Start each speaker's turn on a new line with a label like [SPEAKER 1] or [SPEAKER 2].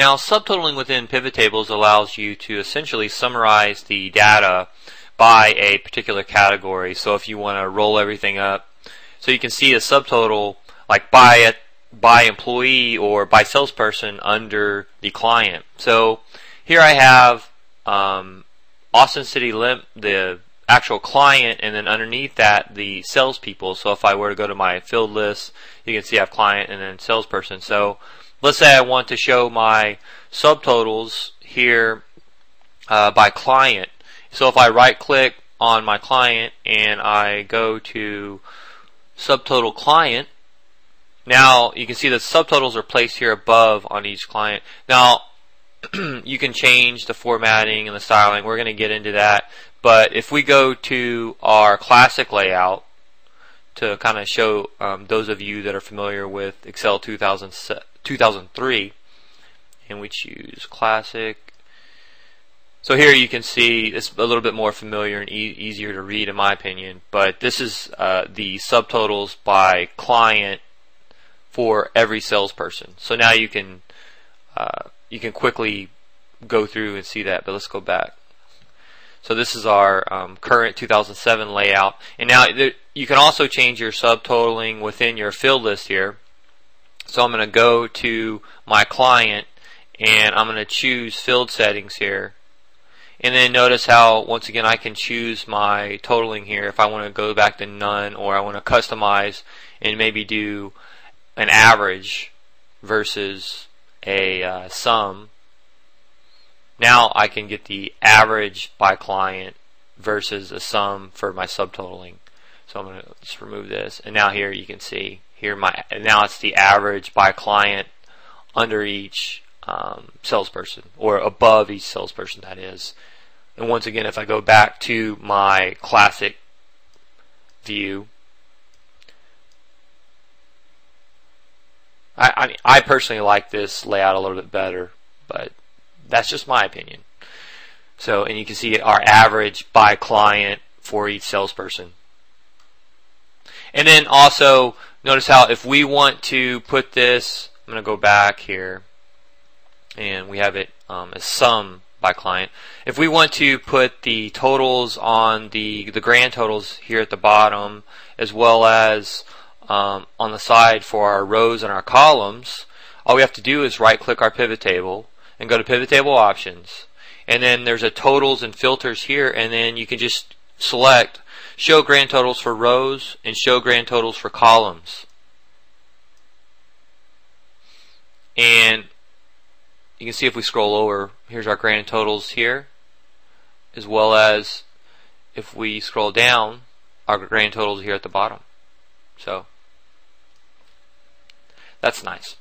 [SPEAKER 1] Now, subtotaling within pivot tables allows you to essentially summarize the data by a particular category. So if you want to roll everything up, so you can see a subtotal like by employee or by salesperson under the client. So here I have Austin City the actual client, and then underneath that the salespeople. So if I were to go to my field list, you can see I have client and then salesperson. So let's say I want to show my subtotals here by client. So if I right click on my client and I go to subtotal client, now you can see the subtotals are placed here above on each client. Now you can change the formatting and the styling. We're going to get into that. But if we go to our classic layout to kind of show those of you that are familiar with Excel 2003, and we choose classic. So here you can see it's a little bit more familiar and easier to read in my opinion, but this is the subtotals by client for every salesperson. So now you can quickly go through and see that, but let's go back. So this is our current 2007 layout, and now you can also change your subtotaling within your field list here. So I'm going to go to my client and I'm going to choose field settings here, and then notice how once again I can choose my totaling here if I want to go back to none, or I want to customize and maybe do an average versus a sum. Now I can get the average by client versus a sum for my subtotaling. So I'm going to just remove this, and now here you can see here now it's the average by client under each salesperson, or above each salesperson, that is. And once again, if I go back to my classic view, I personally like this layout a little bit better, but that's just my opinion. So, and you can see our average by client for each salesperson. And then also notice how if we want to put this, I'm going to go back here and we have it as sum by client. If we want to put the totals on the grand totals here at the bottom, as well as on the side for our rows and our columns, all we have to do is right click our pivot table and go to pivot table options, and then there's a totals and filters here, and then you can just select show grand totals for rows and show grand totals for columns. And you can see if we scroll over, here's our grand totals here, as well as if we scroll down, our grand totals here at the bottom. So that's nice.